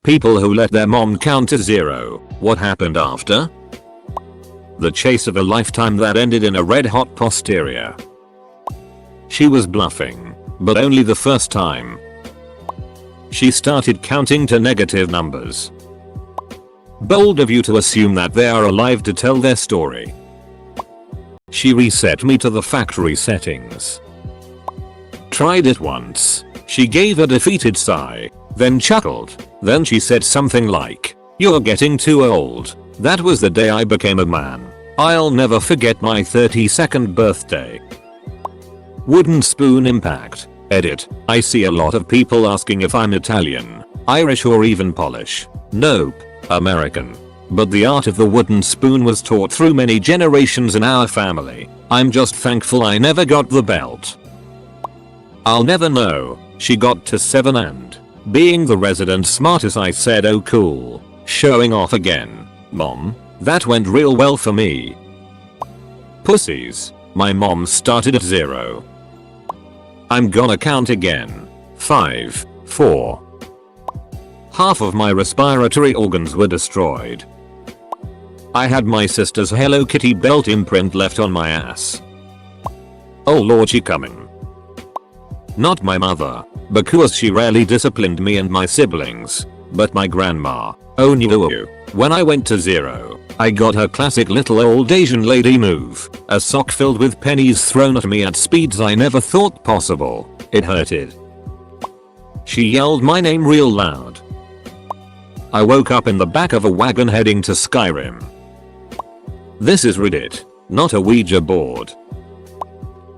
People who let their mom count to 0. What happened after? The chase of a lifetime that ended in a red hot posterior. She was bluffing, but only the first time. She started counting to negative numbers. Bold of you to assume that they are alive to tell their story. She reset me to the factory settings. Tried it once. She gave a defeated sigh, then chuckled. Then she said something like, "You're getting too old." That was the day I became a man. I'll never forget my 32nd birthday. Wooden spoon impact. Edit. I see a lot of people asking if I'm Italian, Irish or even Polish. Nope. American. But the art of the wooden spoon was taught through many generations in our family. I'm just thankful I never got the belt. I'll never know. She got to 7 and, being the resident smartest, I said, "Oh cool. Showing off again. Mom, that went real well for me." Pussies. My mom started at 0. I'm gonna count again. 5, 4. Half of my respiratory organs were destroyed. I had my sister's Hello Kitty belt imprint left on my ass. Oh lord, she coming. Not my mother, because she rarely disciplined me and my siblings, but my grandma. Oh no. When I went to 0, I got her classic little old Asian lady move, a sock filled with pennies thrown at me at speeds I never thought possible. It hurted. She yelled my name real loud. I woke up in the back of a wagon heading to Skyrim. This is Reddit, not a Ouija board.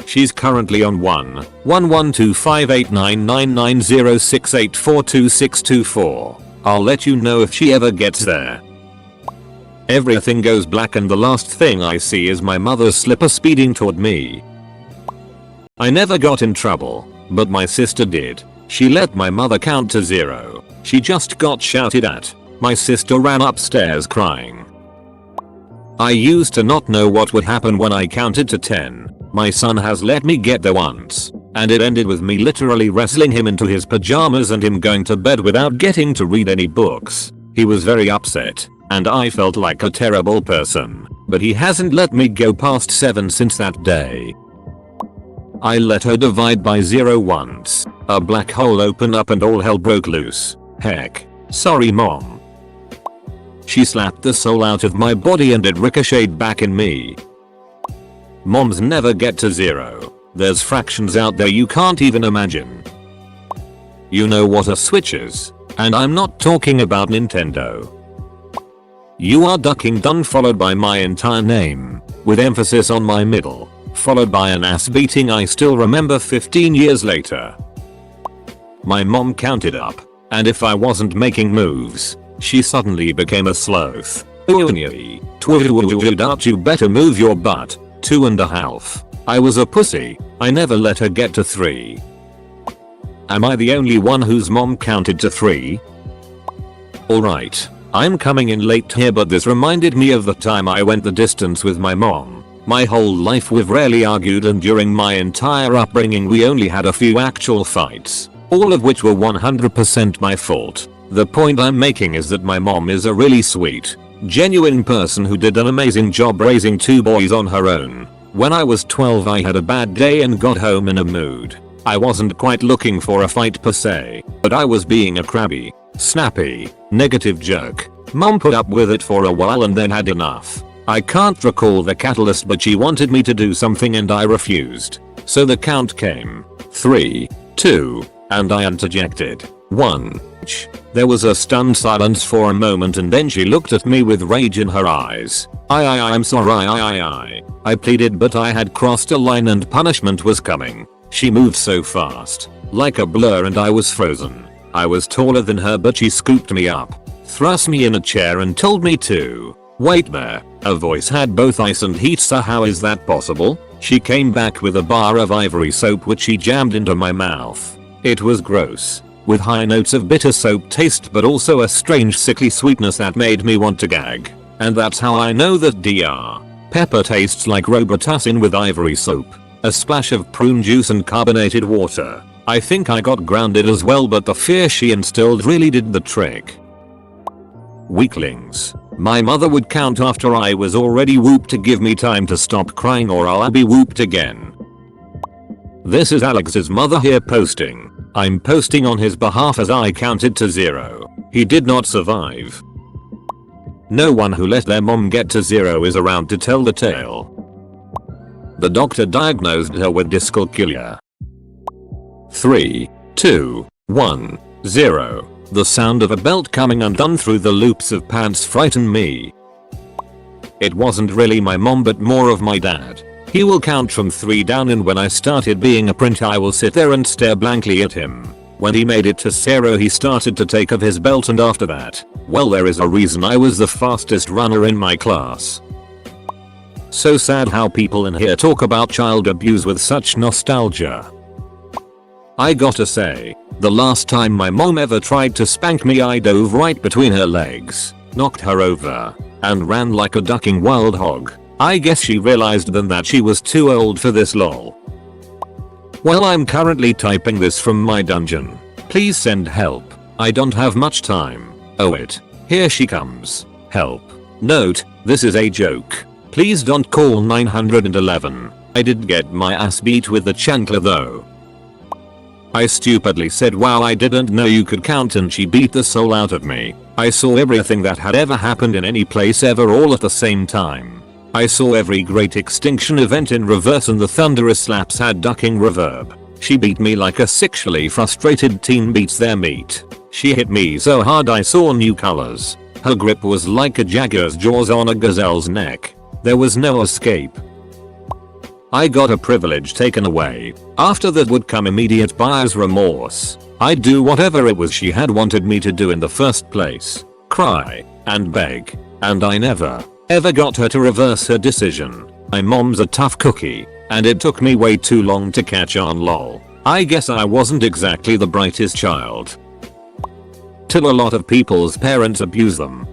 She's currently on 11258999068422624. I'll let you know if she ever gets there. Everything goes black and the last thing I see is my mother's slipper speeding toward me. I never got in trouble, but my sister did. She let my mother count to 0. She just got shouted at. My sister ran upstairs crying. I used to not know what would happen when I counted to 10. My son has let me get there once, and it ended with me literally wrestling him into his pajamas and him going to bed without getting to read any books. He was very upset, and I felt like a terrible person, but he hasn't let me go past 7 since that day. I let her divide by 0 once. A black hole opened up and all hell broke loose. Heck. Sorry mom. She slapped the soul out of my body and it ricocheted back in me. Moms never get to 0. There's fractions out there you can't even imagine. You know what a switch is, and I'm not talking about Nintendo. You are ducking done followed by my entire name, with emphasis on my middle, followed by an ass beating I still remember 15 years later. My mom counted up, and if I wasn't making moves, she suddenly became a sloth. You better move your butt. 2.5. I was a pussy. I never let her get to 3. Am I the only one whose mom counted to 3? Alright, I'm coming in late here, but this reminded me of the time I went the distance with my mom. My whole life we've rarely argued, and during my entire upbringing we only had a few actual fights, all of which were 100% my fault. The point I'm making is that my mom is a really sweet, genuine person who did an amazing job raising 2 boys on her own. When I was 12 I had a bad day and got home in a mood. I wasn't quite looking for a fight per se, but I was being a crabby, snappy, negative jerk. Mom put up with it for a while and then had enough. I can't recall the catalyst, but she wanted me to do something and I refused. So the count came. 3, 2, and I interjected. 1. There was a stunned silence for a moment and then she looked at me with rage in her eyes. I'm sorry, I pleaded, but I had crossed a line and punishment was coming. She moved so fast, like a blur, and I was frozen. I was taller than her, but she scooped me up, thrust me in a chair and told me to wait there. Her voice had both ice and heat. So how is that possible? She came back with a bar of ivory soap which she jammed into my mouth. It was gross, with high notes of bitter soap taste but also a strange sickly sweetness that made me want to gag. And that's how I know that Dr. Pepper tastes like Robitussin with ivory soap, a splash of prune juice and carbonated water. I think I got grounded as well, but the fear she instilled really did the trick. Weaklings. My mother would count after I was already whooped to give me time to stop crying or I'll be whooped again. This is Alex's mother here posting. I'm posting on his behalf as I counted to 0. He did not survive. No one who let their mom get to 0 is around to tell the tale. The doctor diagnosed her with dyscalculia. 3, 2, 1, 0. The sound of a belt coming undone through the loops of pants frightened me. It wasn't really my mom but more of my dad. He will count from 3 down and when I started being a print I will sit there and stare blankly at him. When he made it to 0 he started to take off his belt and after that, well there is a reason I was the fastest runner in my class. So sad how people in here talk about child abuse with such nostalgia. I gotta say, the last time my mom ever tried to spank me I dove right between her legs, knocked her over, and ran like a ducking wild hog. I guess she realized then that she was too old for this lol. Well I'm currently typing this from my dungeon. Please send help. I don't have much time. Oh wait, here she comes. Help. Note, this is a joke. Please don't call 911. I did get my ass beat with the chancla though. I stupidly said wow I didn't know you could count and she beat the soul out of me. I saw everything that had ever happened in any place ever all at the same time. I saw every great extinction event in reverse and the thunderous slaps had ducking reverb. She beat me like a sexually frustrated teen beats their meat. She hit me so hard I saw new colors. Her grip was like a jaguar's jaws on a gazelle's neck. There was no escape. I got a privilege taken away. After that would come immediate buyer's remorse. I'd do whatever it was she had wanted me to do in the first place. Cry and beg. And I never, ever got her to reverse her decision. My mom's a tough cookie, and it took me way too long to catch on lol. I guess I wasn't exactly the brightest child. Till a lot of people's parents abuse them.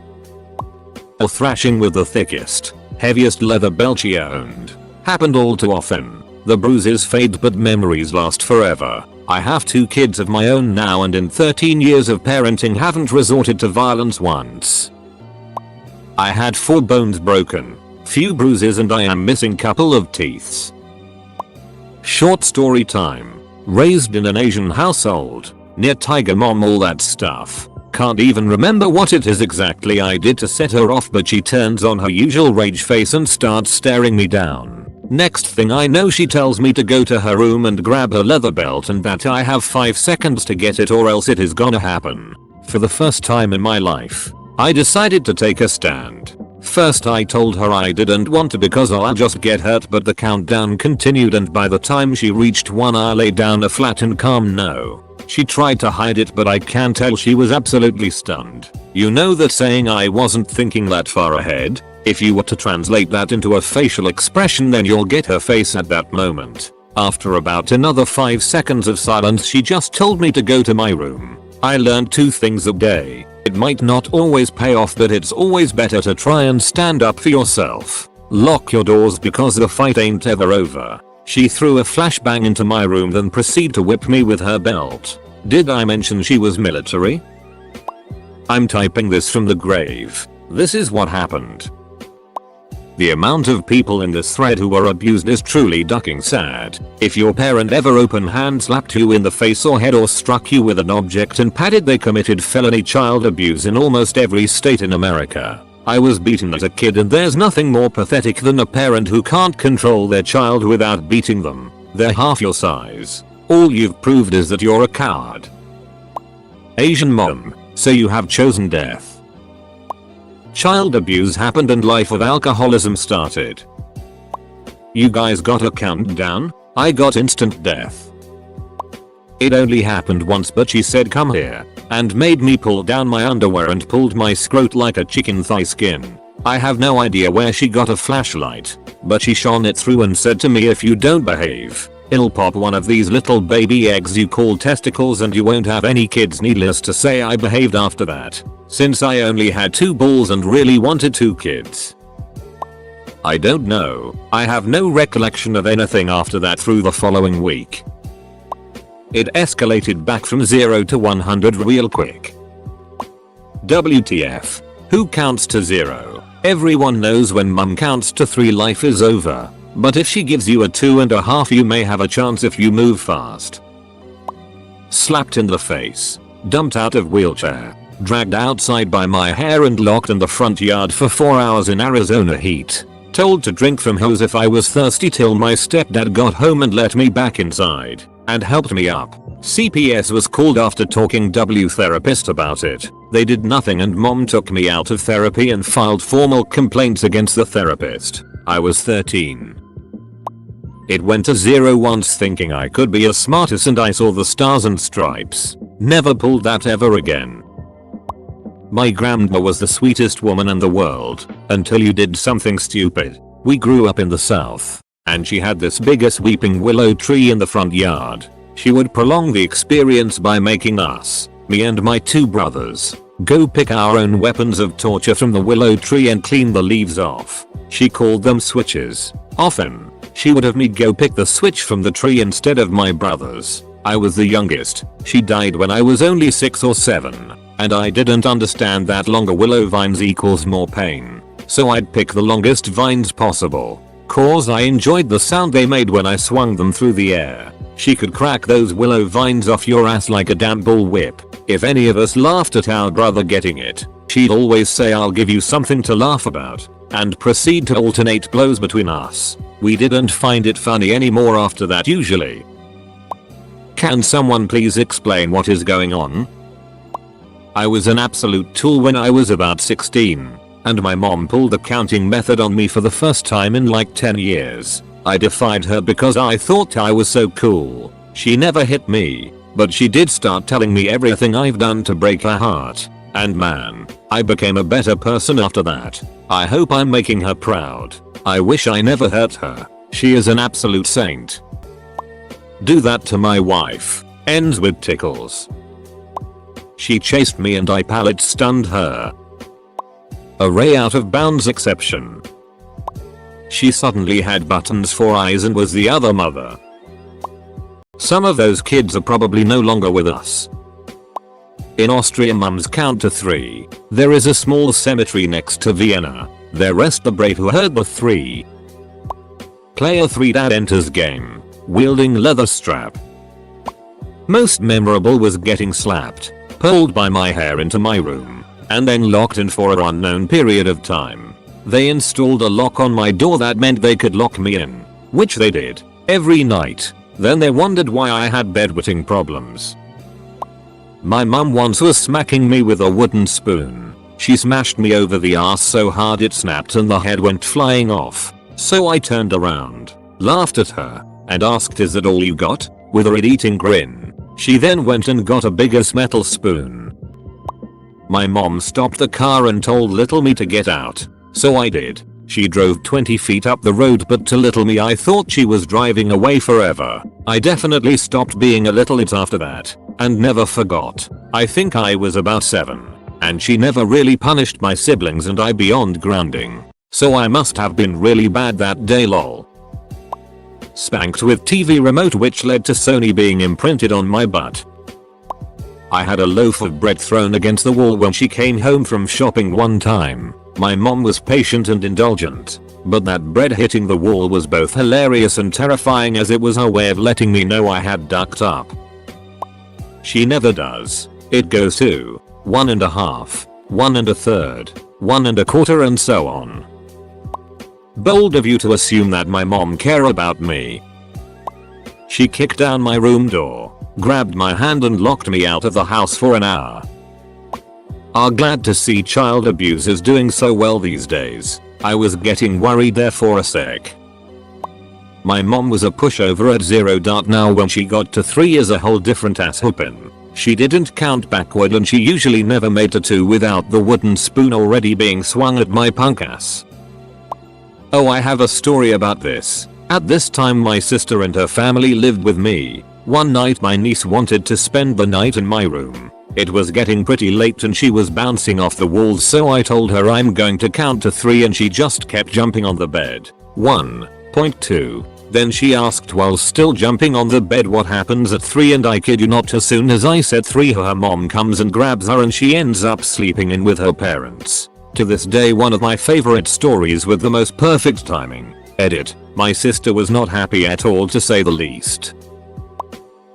Or thrashing with the thickest, heaviest leather belt she owned. Happened all too often. The bruises fade but memories last forever. I have 2 kids of my own now and in 13 years of parenting haven't resorted to violence once. I had 4 bones broken, few bruises and I am missing couple of teeths. Short story time. Raised in an Asian household. Near tiger mom all that stuff. Can't even remember what it is exactly I did to set her off but she turns on her usual rage face and starts staring me down. Next thing I know she tells me to go to her room and grab her leather belt and that I have 5 seconds to get it or else it is gonna happen. For the first time in my life, I decided to take a stand. First I told her I didn't want to because I'll just get hurt but the countdown continued and by the time she reached 1 I laid down a flat and calm no. She tried to hide it but I can tell she was absolutely stunned. You know that saying I wasn't thinking that far ahead? If you were to translate that into a facial expression then you'll get her face at that moment. After about another 5 seconds of silence she just told me to go to my room. I learned 2 things a day. It might not always pay off but it's always better to try and stand up for yourself. Lock your doors because the fight ain't ever over. She threw a flashbang into my room then proceeded to whip me with her belt. Did I mention she was military? I'm typing this from the grave. This is what happened. The amount of people in this thread who were abused is truly ducking sad. If your parent ever open hand slapped you in the face or head or struck you with an object and patted they committed felony child abuse in almost every state in America. I was beaten as a kid and there's nothing more pathetic than a parent who can't control their child without beating them. They're half your size. All you've proved is that you're a coward. Asian mom, so you have chosen death. Child abuse happened and life of alcoholism started. You guys got a countdown? I got instant death. It only happened once but she said come here and made me pull down my underwear and pulled my scrot like a chicken thigh skin. I have no idea where she got a flashlight, but she shone it through and said to me if you don't behave, it'll pop one of these little baby eggs you call testicles and you won't have any kids. Needless to say I behaved after that, since I only had 2 balls and really wanted 2 kids. I don't know, I have no recollection of anything after that through the following week. It escalated back from 0 to 100 real quick. WTF. Who counts to 0? Everyone knows when mum counts to 3 life is over. But if she gives you a 2.5 you may have a chance if you move fast. Slapped in the face. Dumped out of wheelchair. Dragged outside by my hair and locked in the front yard for 4 hours in Arizona heat. Told to drink from hose if I was thirsty till my stepdad got home and let me back inside and helped me up. CPS was called after talking to therapist about it. They did nothing and mom took me out of therapy and filed formal complaints against the therapist. I was 13. It went to 0 once thinking I could be a smartass and I saw the stars and stripes. Never pulled that ever again. My grandma was the sweetest woman in the world until you did something stupid. We grew up in the south and she had this biggest weeping willow tree in the front yard. She would prolong the experience by making us, me and my 2 brothers, go pick our own weapons of torture from the willow tree and clean the leaves off. She called them switches. Often, she would have me go pick the switch from the tree instead of my brothers. I was the youngest. She died when I was only 6 or 7. And I didn't understand that longer willow vines equals more pain. So I'd pick the longest vines possible. Cause I enjoyed the sound they made when I swung them through the air. She could crack those willow vines off your ass like a damn bull whip. If any of us laughed at our brother getting it, she'd always say I'll give you something to laugh about. And proceed to alternate blows between us. We didn't find it funny anymore after that usually. Can someone please explain what is going on? I was an absolute tool when I was about 16, and my mom pulled the counting method on me for the first time in like 10 years. I defied her because I thought I was so cool. She never hit me, but she did start telling me everything I've done to break her heart. And man, I became a better person after that. I hope I'm making her proud. I wish I never hurt her. She is an absolute saint. Do that to my wife. Ends with tickles. She chased me and I pallet stunned her. Array out of bounds exception. She suddenly had buttons for eyes and was the other mother. Some of those kids are probably no longer with us. In Austria mums count to 3. There is a small cemetery next to Vienna. There rest the brave who heard the 3. Player 3 dad enters game. Wielding leather strap. Most memorable was getting slapped. Pulled by my hair into my room, and then locked in for an unknown period of time. They installed a lock on my door that meant they could lock me in, which they did, every night. Then they wondered why I had bedwetting problems. My mum once was smacking me with a wooden spoon. She smashed me over the ass so hard it snapped and the head went flying off. So I turned around, laughed at her, and asked, "Is that all you got?" with a eating grin. She then went and got a bigger metal spoon. My mom stopped the car and told little me to get out. So I did. She drove 20 feet up the road, but to little me I thought she was driving away forever. I definitely stopped being a little it after that. And never forgot. I think I was about 7. And she never really punished my siblings and I beyond grounding. So I must have been really bad that day lol. Spanked with TV remote which led to Sony being imprinted on my butt. I had a loaf of bread thrown against the wall when she came home from shopping one time. My mom was patient and indulgent, but that bread hitting the wall was both hilarious and terrifying as it was her way of letting me know I had ducked up. She never does. It goes to 1.5, 1 1/3, 1 1/4 and so on. Bold of you to assume that my mom care about me. She kicked down my room door, grabbed my hand and locked me out of the house for an hour. Are glad to see child abuse is doing so well these days. I was getting worried there for a sec. My mom was a pushover at 0. Now when she got to 3 is a whole different ass whoopin'. She didn't count backward and she usually never made to 2 without the wooden spoon already being swung at my punk ass. Oh, I have a story about this. At this time my sister and her family lived with me. One night my niece wanted to spend the night in my room. It was getting pretty late and she was bouncing off the walls, so I told her I'm going to count to 3 and she just kept jumping on the bed. 1.2. Then she asked while still jumping on the bed what happens at 3, and I kid you not, as soon as I said 3 her mom comes and grabs her and she ends up sleeping in with her parents. To this day one of my favorite stories with the most perfect timing. Edit. My sister was not happy at all to say the least.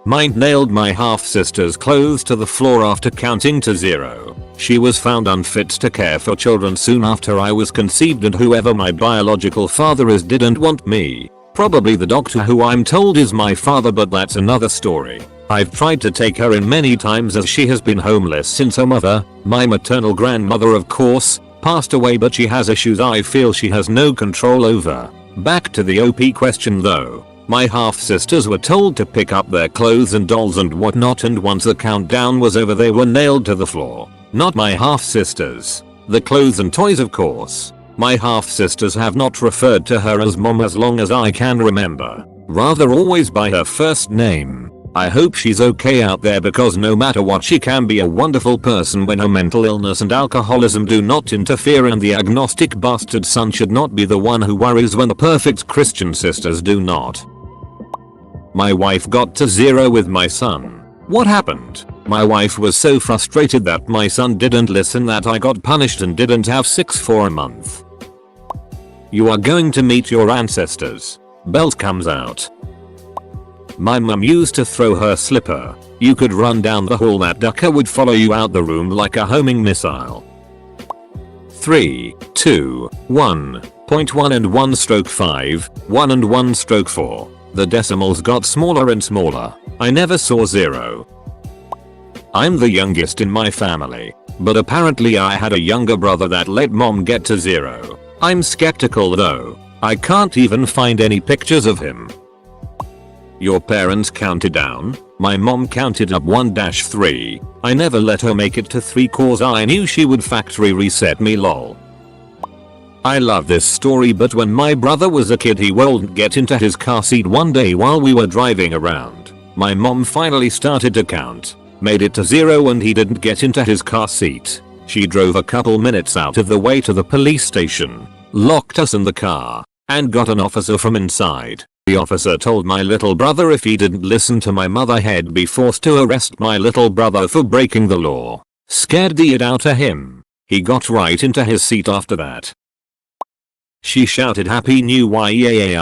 Mine nailed my half-sister's clothes to the floor after counting to 0. She was found unfit to care for children soon after I was conceived, and whoever my biological father is didn't want me. Probably the doctor who I'm told is my father, but that's another story. I've tried to take her in many times as she has been homeless since her mother, my maternal grandmother of course, passed away, but she has issues I feel she has no control over. Back to the OP question though. My half-sisters were told to pick up their clothes and dolls and whatnot, and once the countdown was over they were nailed to the floor. Not my half-sisters. The clothes and toys of course. My half-sisters have not referred to her as mom as long as I can remember. Rather always by her first name. I hope she's okay out there, because no matter what she can be a wonderful person when her mental illness and alcoholism do not interfere, and the agnostic bastard son should not be the one who worries when the perfect Christian sisters do not. My wife got to 0 with my son. What happened? My wife was so frustrated that my son didn't listen that I got punished and didn't have sex for a month. You are going to meet your ancestors. Belt comes out. My mum used to throw her slipper. You could run down the hall, that ducker would follow you out the room like a homing missile. 3, 2, 1.1 and 1/5, 1 and 1/4. The decimals got smaller and smaller. I never saw 0. I'm the youngest in my family, but apparently I had a younger brother that let mom get to 0. I'm skeptical though. I can't even find any pictures of him. Your parents counted down? My mom counted up 1-3. I never let her make it to 3 cause I knew she would factory reset me, lol. I love this story, but when my brother was a kid he wouldn't get into his car seat one day while we were driving around. My mom finally started to count, made it to 0, and he didn't get into his car seat. She drove a couple minutes out of the way to the police station, locked us in the car, and got an officer from inside. The officer told my little brother if he didn't listen to my mother he'd be forced to arrest my little brother for breaking the law. Scared the it out of him. He got right into his seat after that. She shouted Happy New Year